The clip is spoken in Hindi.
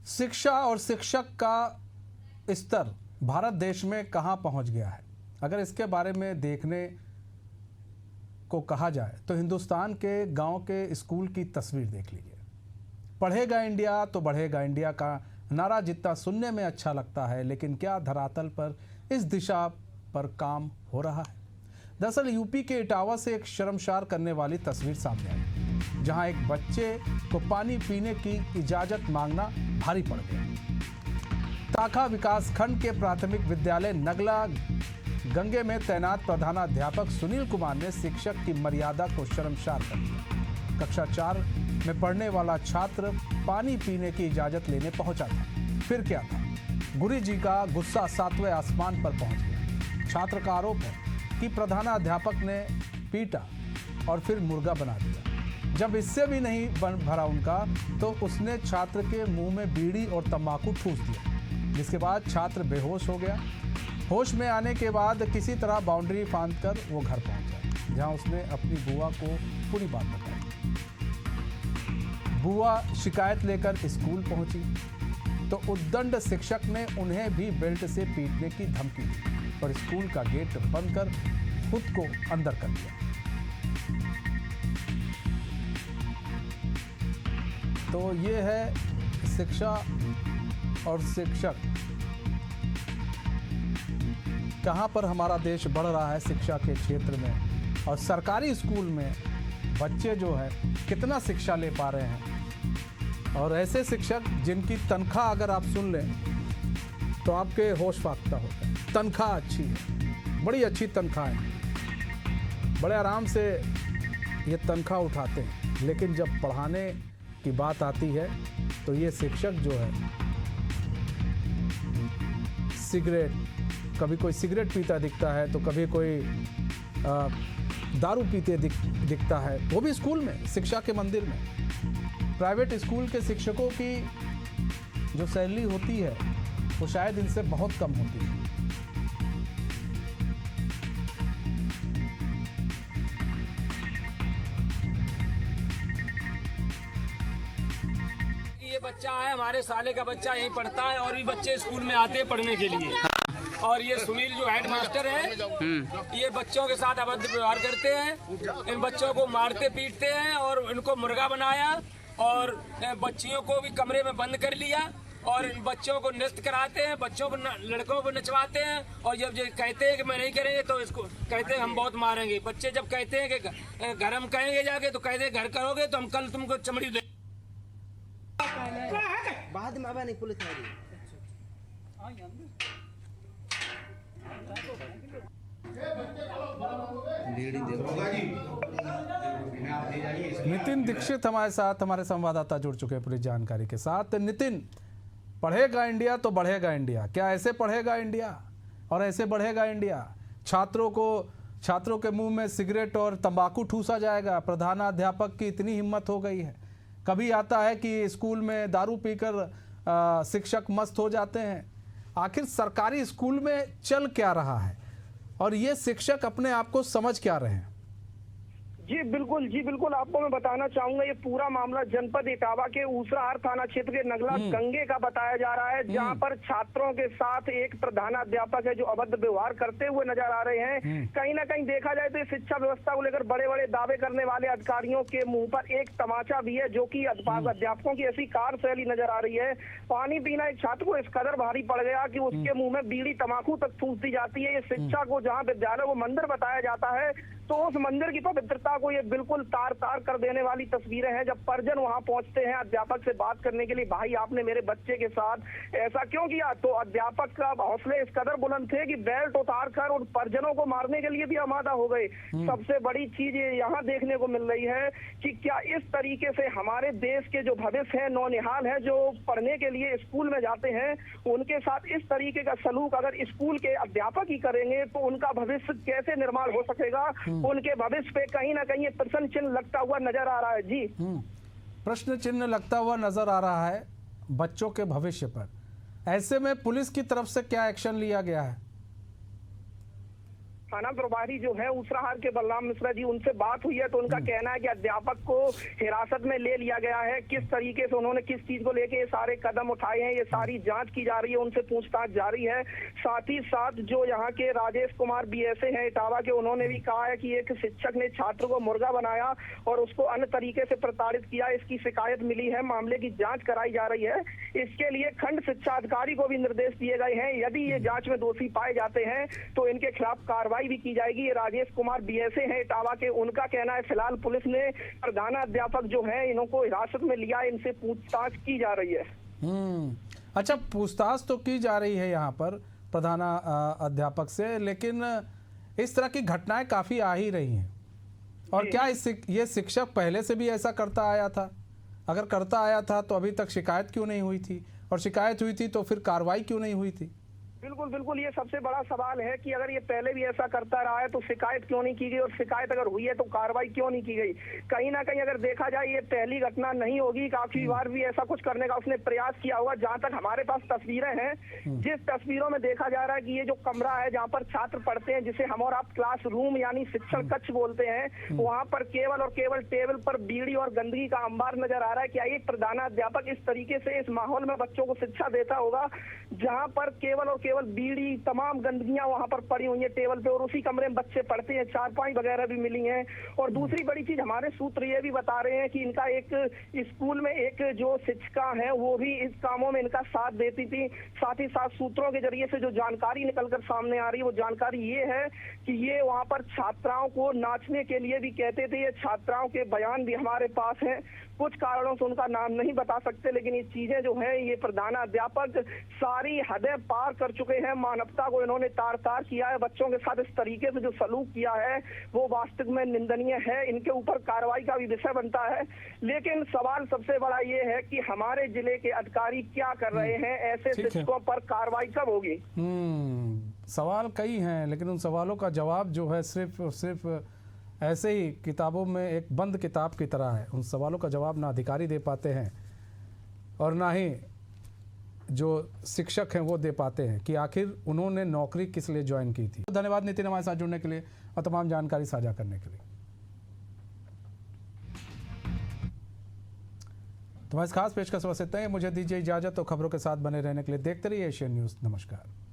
शिक्षा और शिक्षक का स्तर भारत देश में कहां पहुंच गया है, अगर इसके बारे में देखने को कहा जाए तो हिंदुस्तान के गांव के स्कूल की तस्वीर देख लीजिए। पढ़ेगा इंडिया तो बढ़ेगा इंडिया का नारा जितना सुनने में अच्छा लगता है, लेकिन क्या धरातल पर इस दिशा पर काम हो रहा है? दरअसल यूपी के इटावा से एक शर्मसार करने वाली तस्वीर सामने आई, जहां एक बच्चे को पानी पीने की इजाजत मांगना भारी पड़ गया। ताखा विकास खंड के प्राथमिक विद्यालय नगला गंगे में तैनात प्रधानाध्यापक सुनील कुमार ने शिक्षक की मर्यादा को शर्मसार कर दिया। कक्षा 4 में पढ़ने वाला छात्र पानी पीने की इजाजत लेने पहुंचा था। फिर क्या था, गुरु जी का गुस्सा 7वें आसमान पर पहुंच गया। छात्र का आरोप है कि प्रधानाध्यापक ने पीटा और फिर मुर्गा बना दिया। जब इससे भी नहीं बन भरा उनका, तो उसने छात्र के मुंह में बीड़ी और तंबाकू ठूस दिया, जिसके बाद छात्र बेहोश हो गया। होश में आने के बाद किसी तरह बाउंड्री फांदकर वो घर पहुंचा, जहां उसने अपनी बुआ को पूरी बात बताई। बुआ शिकायत लेकर स्कूल पहुंची तो उद्दंड शिक्षक ने उन्हें भी बेल्ट से पीटने की धमकी दी और स्कूल का गेट बंद कर खुद को अंदर कर दिया। तो ये है शिक्षा और शिक्षक, कहां पर हमारा देश बढ़ रहा है शिक्षा के क्षेत्र में, और सरकारी स्कूल में बच्चे जो है कितना शिक्षा ले पा रहे हैं। और ऐसे शिक्षक जिनकी तनख्वाह अगर आप सुन लें तो आपके होश फाख्ता होता है। तनख्वाह अच्छी है, बड़ी अच्छी तनख्वाह है, बड़े आराम से ये तनख्वाह उठाते हैं, लेकिन जब पढ़ाने की बात आती है तो ये शिक्षक जो है सिगरेट, कभी कोई सिगरेट पीता दिखता है तो कभी कोई दारू पीते दिखता है, वो भी स्कूल में, शिक्षा के मंदिर में। प्राइवेट स्कूल के शिक्षकों की जो सैलरी होती है वो शायद इनसे बहुत कम होती है। ये बच्चा है, हमारे साले का बच्चा यहीं पढ़ता है और भी बच्चे स्कूल में आते हैं पढ़ने के लिए। और ये सुनील जो हेड मास्टर है, ये बच्चों के साथ अभद्र व्यवहार करते हैं, इन बच्चों को मारते पीटते हैं और इनको मुर्गा बनाया और बच्चियों को भी कमरे में बंद कर लिया और इन बच्चों को नृत्य कराते हैं, बच्चों को लड़कों को नचवाते हैं। और जब ये कहते हैं कि मैं नहीं करेंगे तो इसको कहते हैं हम बहुत मारेंगे। बच्चे जब कहते हैं कि घर हम कहेंगे जाके, तो कहते हैं घर करोगे तो हम कल तुमको चमड़ी दे। बाद में नहीं पुलिस आ रही। नितिन दीक्षित हमारे साथ, हमारे संवाददाता जुड़ चुके हैं पूरी जानकारी के साथ। नितिन, पढ़ेगा इंडिया तो बढ़ेगा इंडिया, क्या ऐसे पढ़ेगा इंडिया और ऐसे बढ़ेगा इंडिया? छात्रों के मुंह में सिगरेट और तंबाकू ठूसा जाएगा। प्रधानाध्यापक की इतनी हिम्मत हो गई है। कभी आता है कि स्कूल में दारू पीकर शिक्षक मस्त हो जाते हैं। आखिर सरकारी स्कूल में चल क्या रहा है और ये शिक्षक अपने आप को समझ क्या रहे हैं? जी बिल्कुल आपको मैं बताना चाहूंगा, ये पूरा मामला जनपद इटावा के ऊसराहार थाना क्षेत्र के नगला गंगे का बताया जा रहा है, जहां पर छात्रों के साथ एक प्रधानाध्यापक है जो अभद्र व्यवहार करते हुए नजर आ रहे हैं। कहीं ना कहीं देखा जाए तो शिक्षा व्यवस्था को लेकर बड़े बड़े दावे करने वाले अधिकारियों के मुंह पर एक तमाचा भी है, जो कि अध्यापकों की ऐसी कार्यशैली नजर आ रही है। पानी पीना एक छात्र को इस कदर भारी पड़ गया कि उसके मुंह में बीड़ी तंबाकू तक ठूस दी जाती है। ये शिक्षा को जहाँ विद्यालय वो मंदिर बताया जाता है, तो उस मंदिर की पवित्रता को ये बिल्कुल तार तार कर देने वाली तस्वीरें हैं। जब परिजन वहां पहुंचते हैं अध्यापक से बात करने के लिए, भाई आपने मेरे बच्चे के साथ ऐसा क्यों किया, तो अध्यापक का हौसले इस कदर बुलंद थे कि बेल्ट उतार कर उन परिजनों को मारने के लिए भी आमादा हो गए। सबसे बड़ी चीज ये यहाँ देखने को मिल रही है कि क्या इस तरीके से हमारे देश के जो भविष्य है, नौनिहाल है, जो पढ़ने के लिए स्कूल में जाते हैं, उनके साथ इस तरीके का सलूक अगर स्कूल के अध्यापक ही करेंगे तो उनका भविष्य कैसे निर्माण हो सकेगा? उनके भविष्य पे कहीं ना कहीं प्रश्न चिन्ह लगता हुआ नजर आ रहा है। जी, प्रश्न चिन्ह लगता हुआ नजर आ रहा है बच्चों के भविष्य पर। ऐसे में पुलिस की तरफ से क्या एक्शन लिया गया है? थाना प्रभारी जो है उसराहार के बलराम मिश्रा जी, उनसे बात हुई है तो उनका कहना है कि अध्यापक को हिरासत में ले लिया गया है। किस तरीके से उन्होंने किस चीज को लेके ये सारे कदम उठाए हैं, ये सारी जांच की जा रही है, उनसे पूछताछ जारी है। साथ ही साथ जो यहाँ के राजेश कुमार बीएसए हैं इटावा के, उन्होंने भी कहा है कि एक शिक्षक ने छात्र को मुर्गा बनाया और उसको अन्य तरीके से प्रताड़ित किया, इसकी शिकायत मिली है, मामले की जांच कराई जा रही है। इसके लिए खंड शिक्षा अधिकारी को भी निर्देश दिए गए हैं, यदि ये जांच में दोषी पाए जाते हैं तो इनके खिलाफ कार्रवाई भी की जाएगी। ये राजेश कुमार बीएसए हैं इटावा के, उनका कहना है फिलहाल पुलिस ने प्रधानाध्यापक जो है इनको हिरासत में लिया, इनसे पूछताछ की जा रही है। अच्छा, पूछताछ तो की जा रही है यहाँ पर अध्यापक से, लेकिन इस तरह की घटनाएं काफी आ ही रही हैं। और क्या ये शिक्षक पहले से भी ऐसा करता आया था? अगर करता आया था तो अभी तक शिकायत क्यों नहीं हुई थी, और शिकायत हुई थी तो फिर कार्रवाई क्यों नहीं हुई थी? बिल्कुल बिल्कुल, ये सबसे बड़ा सवाल है कि अगर ये पहले भी ऐसा करता रहा है तो शिकायत क्यों नहीं की गई, और शिकायत अगर हुई है तो कार्रवाई क्यों नहीं की गई। कहीं ना कहीं अगर देखा जाए ये पहली घटना नहीं होगी, काफी बार भी ऐसा कुछ करने का उसने प्रयास किया होगा। जहां तक हमारे पास तस्वीरें हैं, जिस तस्वीरों में देखा जा रहा है कि ये जो कमरा है जहाँ पर छात्र पढ़ते हैं, जिसे हम और आप क्लास रूम यानी शिक्षण कक्ष बोलते हैं, वहाँ पर केवल और केवल टेबल पर बीड़ी और गंदगी का अंबार नजर आ रहा है। क्या एक प्रधानाध्यापक इस तरीके से इस माहौल में बच्चों को शिक्षा देता होगा जहाँ पर केवल और केवल बीड़ी, तमाम गंदगियां वहां पर पड़ी हुई है टेबल पे, और उसी कमरे में बच्चे पढ़ते हैं, चारपाई वगैरह भी मिली हैं। और दूसरी बड़ी चीज हमारे सूत्र ये भी बता रहे हैं कि इनका एक स्कूल में एक जो शिक्षिका है वो भी इस कामों में इनका साथ देती थी। साथ ही साथ सूत्रों के जरिए से जो जानकारी निकलकर सामने आ रही है वो जानकारी ये है कि ये वहां पर छात्राओं को नाचने के लिए भी कहते थे। ये छात्राओं के बयान भी हमारे पास हैं, कुछ कारणों से उनका नाम नहीं बता सकते, लेकिन ये चीजें जो है ये प्रधानाध्यापक सारी हदें पार कर चुके हैं। मानवता को इन्होंने तार तार किया है। बच्चों के साथ इस तरीके से जो सलूक किया है वो वास्तव में निंदनीय है। इनके ऊपर कार्रवाई का भी विषय बनता है। लेकिन सवाल सबसे बड़ा ये है कि हमारे जिले के अधिकारी क्या कर रहे हैं, ऐसे शिक्षकों पर कार्रवाई कब होगी? सवाल कई हैं, लेकिन उन सवालों का जवाब जो है सिर्फ ऐसे ही किताबों में एक बंद किताब की तरह है। उन सवालों का जवाब ना अधिकारी दे पाते हैं और ना ही जो शिक्षक हैं वो दे पाते हैं कि आखिर उन्होंने नौकरी किस लिए ज्वाइन की थी। धन्यवाद नितिन हमारे साथ जुड़ने के लिए और तमाम जानकारी साझा करने के लिए। तो मैं इस खास पेशकश से इतना ही। मुझे दीजिए इजाजत, तो खबरों के साथ बने रहने के लिए देखते रहिए एशियन न्यूज़। नमस्कार।